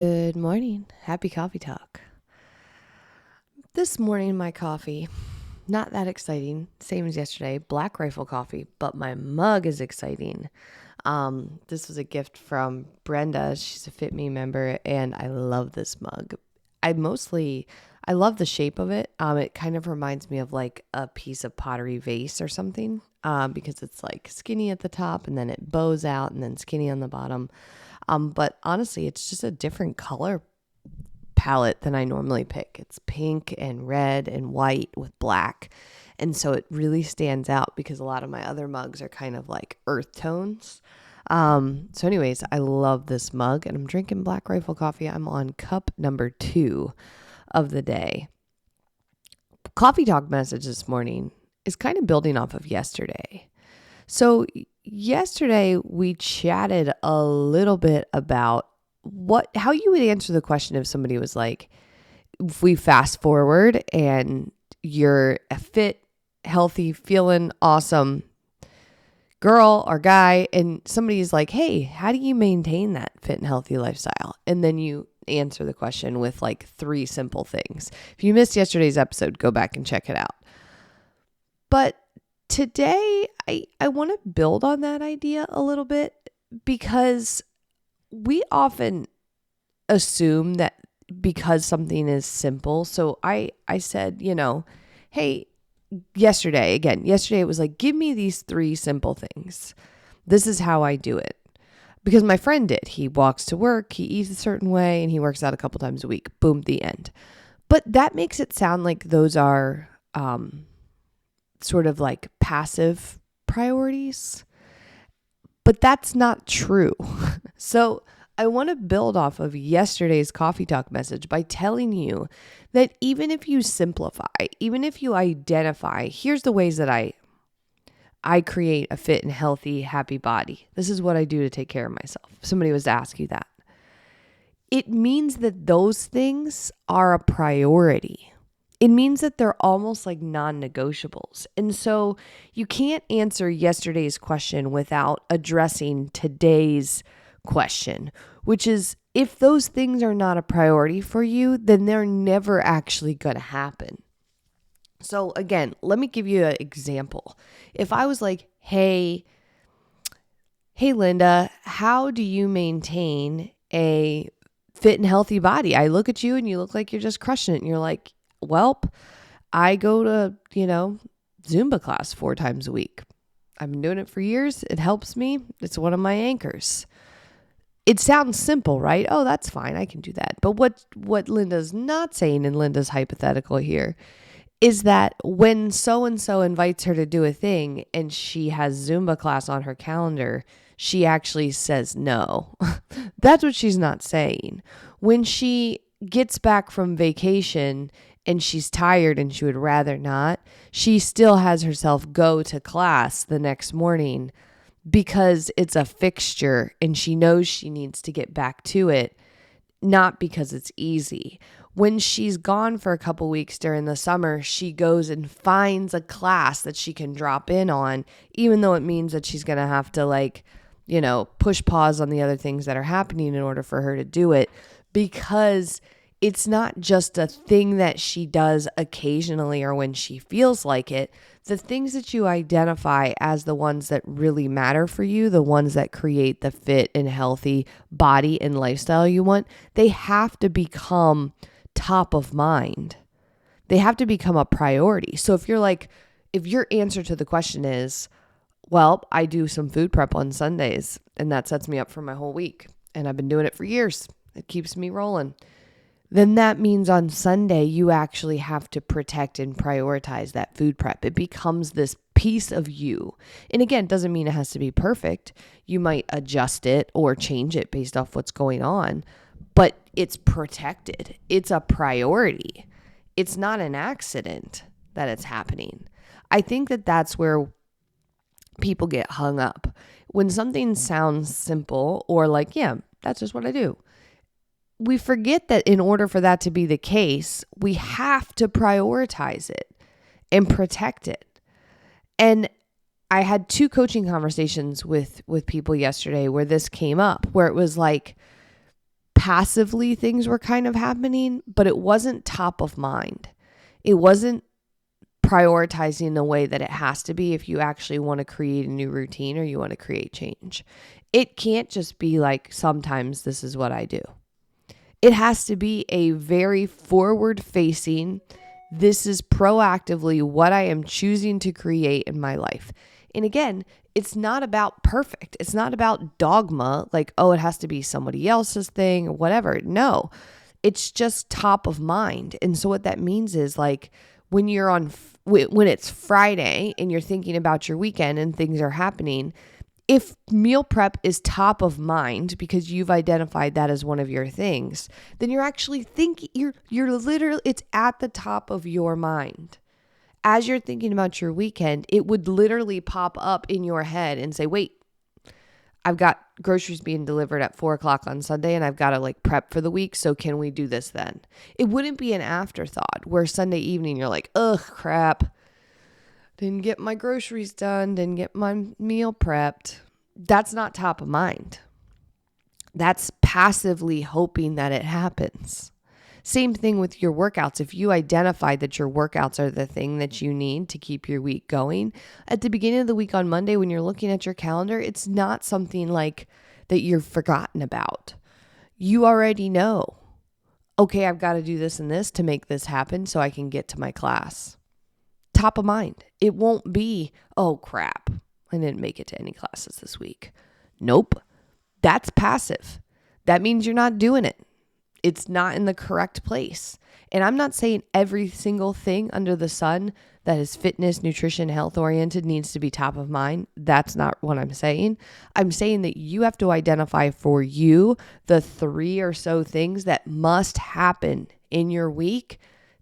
Good morning. Happy coffee talk. This morning, my coffee, not that exciting, same as yesterday, Black Rifle coffee, but my mug is exciting. This was a gift from Brenda. She's a fitme member, and I love this mug. I mostly, I love the shape of it. It kind of reminds me of like a piece of pottery vase or something, because it's like skinny at the top and then it bows out and then skinny on the bottom. But honestly, it's just a different color palette than I normally pick. It's pink and red and white with black. And so it really stands out because a lot of my other mugs are kind of like earth tones. Anyways, I love this mug and I'm drinking Black Rifle coffee. I'm on cup number 2 of the day. Coffee talk message this morning is kind of building off of yesterday. So yesterday we chatted a little bit about how you would answer the question if somebody was like, if we fast forward and you're a fit, healthy, feeling awesome girl or guy, and somebody's like, hey, how do you maintain that fit and healthy lifestyle? And then you answer the question with like 3 simple things. If you missed yesterday's episode, go back and check it out. But today, I want to build on that idea a little bit because we often assume that because something is simple. So I said, hey, yesterday it was like, give me these 3 simple things. This is how I do it. Because my friend did. He walks to work, he eats a certain way, and he works out a couple times a week. Boom, the end. But that makes it sound like those are sort of like passive priorities. But that's not true. So I want to build off of yesterday's coffee talk message by telling you that even if you simplify, even if you identify, here's the ways that I create a fit and healthy, happy body. This is what I do to take care of myself. If somebody was to ask you that. It means that those things are a priority. It means that they're almost like non-negotiables. And so you can't answer yesterday's question without addressing today's question, which is if those things are not a priority for you, then they're never actually going to happen. So again, let me give you an example. If I was like, hey, Linda, how do you maintain a fit and healthy body? I look at you and you look like you're just crushing it. And you're like, welp, I go to, Zumba class 4 times a week. I've been doing it for years. It helps me. It's one of my anchors. It sounds simple, right? Oh, that's fine. I can do that. But what Linda's not saying in Linda's hypothetical here is that when so-and-so invites her to do a thing and she has Zumba class on her calendar, she actually says no. That's what she's not saying. When she gets back from vacation and she's tired and she would rather not, she still has herself go to class the next morning because it's a fixture and she knows she needs to get back to it, not because it's easy. When she's gone for a couple weeks during the summer, she goes and finds a class that she can drop in on, even though it means that she's going to have to push pause on the other things that are happening in order for her to do it, because it's not just a thing that she does occasionally or when she feels like it. The things that you identify as the ones that really matter for you, the ones that create the fit and healthy body and lifestyle you want, they have to become top of mind. They have to become a priority. So if your answer to the question is, well, I do some food prep on Sundays and that sets me up for my whole week and I've been doing it for years, it keeps me rolling, then that means on Sunday, you actually have to protect and prioritize that food prep. It becomes this piece of you. And again, it doesn't mean it has to be perfect. You might adjust it or change it based off what's going on, but it's protected. It's a priority. It's not an accident that it's happening. I think that that's where people get hung up. When something sounds simple or like, yeah, that's just what I do, we forget that in order for that to be the case, we have to prioritize it and protect it. And I had 2 coaching conversations with people yesterday where this came up, where it was like, passively things were kind of happening, but it wasn't top of mind. It wasn't prioritizing the way that it has to be if you actually want to create a new routine or you want to create change. It can't just be like, sometimes this is what I do. It has to be a very forward facing, this is proactively what I am choosing to create in my life. And again, it's not about perfect. It's not about dogma, like, oh, it has to be somebody else's thing or whatever. No, it's just top of mind. And so what that means is, like, when it's Friday and you're thinking about your weekend and things are happening, if meal prep is top of mind because you've identified that as one of your things, then you're actually thinking, you're literally, it's at the top of your mind. As you're thinking about your weekend, it would literally pop up in your head and say, wait, I've got groceries being delivered at 4:00 on Sunday and I've got to like prep for the week. So can we do this then? It wouldn't be an afterthought where Sunday evening you're like, ugh, crap. Didn't get my groceries done. Didn't get my meal prepped. That's not top of mind. That's passively hoping that it happens. Same thing with your workouts. If you identify that your workouts are the thing that you need to keep your week going, at the beginning of the week on Monday, when you're looking at your calendar, it's not something like that you've forgotten about. You already know, okay, I've got to do this and this to make this happen so I can get to my class. Top of mind. It won't be, oh crap, I didn't make it to any classes this week. Nope. That's passive. That means you're not doing it. It's not in the correct place. And I'm not saying every single thing under the sun that is fitness, nutrition, health oriented needs to be top of mind. That's not what I'm saying. I'm saying that you have to identify for you the 3 or so things that must happen in your week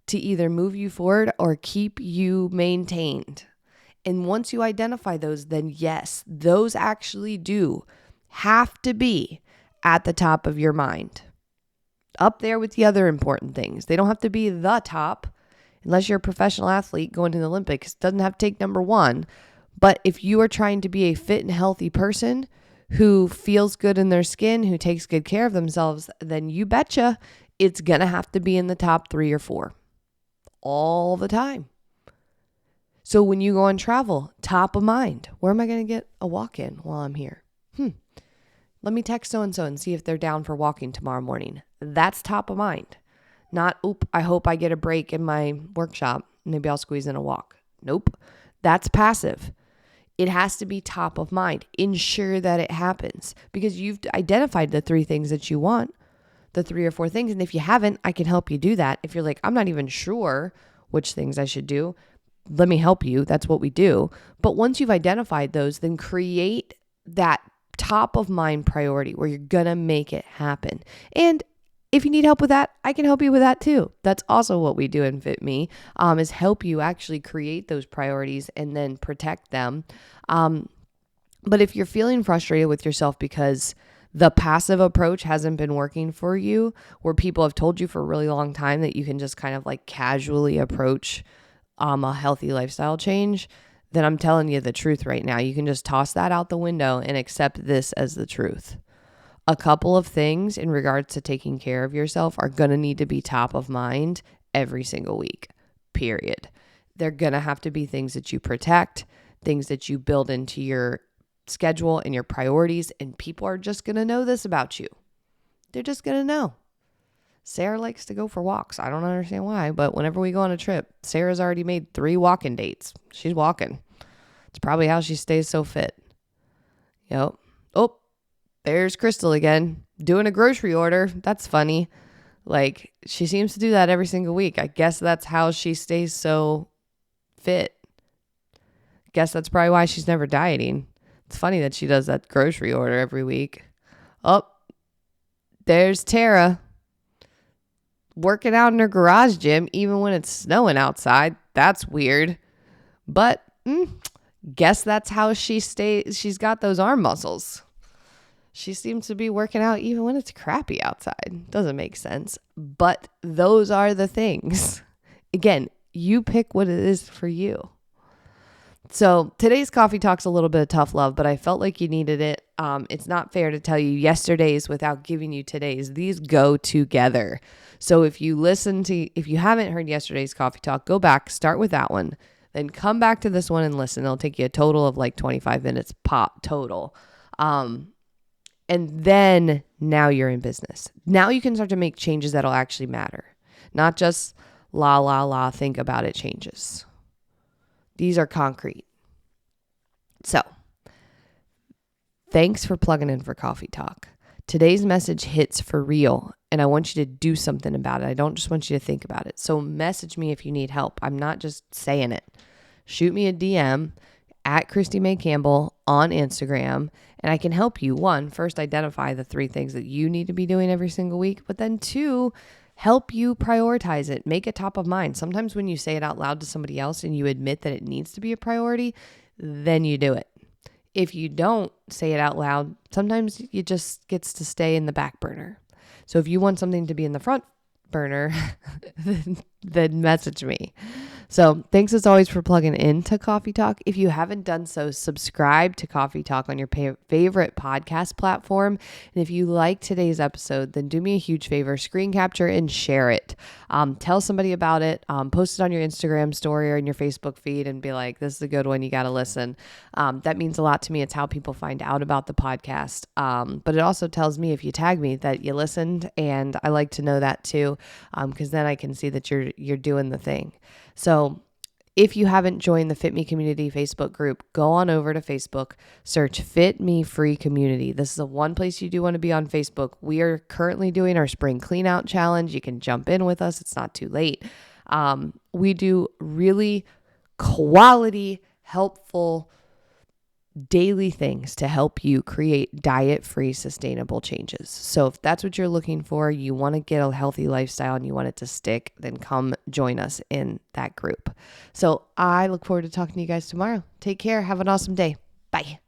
to either move you forward or keep you maintained. And once you identify those, then yes, those actually do have to be at the top of your mind. Up there with the other important things. They don't have to be the top unless you're a professional athlete going to the Olympics. It doesn't have to take number 1. But if you are trying to be a fit and healthy person who feels good in their skin, who takes good care of themselves, then you betcha it's going to have to be in the top 3 or 4 all the time. So when you go on travel, top of mind, where am I going to get a walk in while I'm here? Let me text so-and-so and see if they're down for walking tomorrow morning. That's top of mind. Not, I hope I get a break in my workshop. Maybe I'll squeeze in a walk. Nope. That's passive. It has to be top of mind. Ensure that it happens because you've identified the 3 things that you want, the 3 or 4 things. And if you haven't, I can help you do that. If you're like, I'm not even sure which things I should do, let me help you. That's what we do. But once you've identified those, then create that top of mind priority where you're going to make it happen. And if you need help with that, I can help you with that too. That's also what we do in fitme, is help you actually create those priorities and then protect them. But if you're feeling frustrated with yourself because the passive approach hasn't been working for you, where people have told you for a really long time that you can just kind of like casually approach a healthy lifestyle change, then I'm telling you the truth right now. You can just toss that out the window and accept this as the truth. A couple of things in regards to taking care of yourself are going to need to be top of mind every single week, period. They're going to have to be things that you protect, things that you build into your schedule and your priorities, and people are just going to know this about you. They're just going to know. Sarah likes to go for walks. I don't understand why, but whenever we go on a trip, Sarah's already made 3 walking dates. She's walking. It's probably how she stays so fit. Yep. Oh, there's Crystal again, doing a grocery order. That's funny. Like, she seems to do that every single week. I guess that's how she stays so fit. Guess that's probably why she's never dieting. It's funny that she does that grocery order every week. Oh, there's Tara, working out in her garage gym even when it's snowing outside. That's weird. But guess that's how she stays. She's got those arm muscles. She seems to be working out even when it's crappy outside. Doesn't make sense. But those are the things. Again, you pick what it is for you. So today's coffee talk's a little bit of tough love, but I felt like you needed it. It's not fair to tell you yesterday's without giving you today's. These go together. So if you haven't heard yesterday's coffee talk, go back, start with that one, then come back to this one and listen. It'll take you a total of like 25 minutes pop total. And then now you're in business. Now you can start to make changes that'll actually matter. Not just think about it changes. These are concrete. So, thanks for plugging in for Coffee Talk. Today's message hits for real, and I want you to do something about it. I don't just want you to think about it. So message me if you need help. I'm not just saying it. Shoot me a DM at Christy May Campbell on Instagram, and I can help you. One, first identify the 3 things that you need to be doing every single week, but then 2, help you prioritize it. Make it top of mind. Sometimes when you say it out loud to somebody else and you admit that it needs to be a priority, then you do it. If you don't say it out loud, sometimes it just gets to stay in the back burner. So if you want something to be in the front burner, then message me. So thanks as always for plugging into Coffee Talk. If you haven't done so, subscribe to Coffee Talk on your favorite podcast platform. And if you like today's episode, then do me a huge favor, screen capture and share it. Tell somebody about it. Post it on your Instagram story or in your Facebook feed and be like, this is a good one. You got to listen. That means a lot to me. It's how people find out about the podcast. But it also tells me if you tag me that you listened, and I like to know that too, because then I can see that you're doing the thing. So if you haven't joined the fitme community Facebook group, go on over to Facebook, search fitme free community. This is the one place you do want to be on Facebook. We are currently doing our spring clean out challenge. You can jump in with us. It's not too late. We do really quality, helpful daily things to help you create diet-free, sustainable changes. So if that's what you're looking for, you want to get a healthy lifestyle and you want it to stick, then come join us in that group. So I look forward to talking to you guys tomorrow. Take care. Have an awesome day. Bye.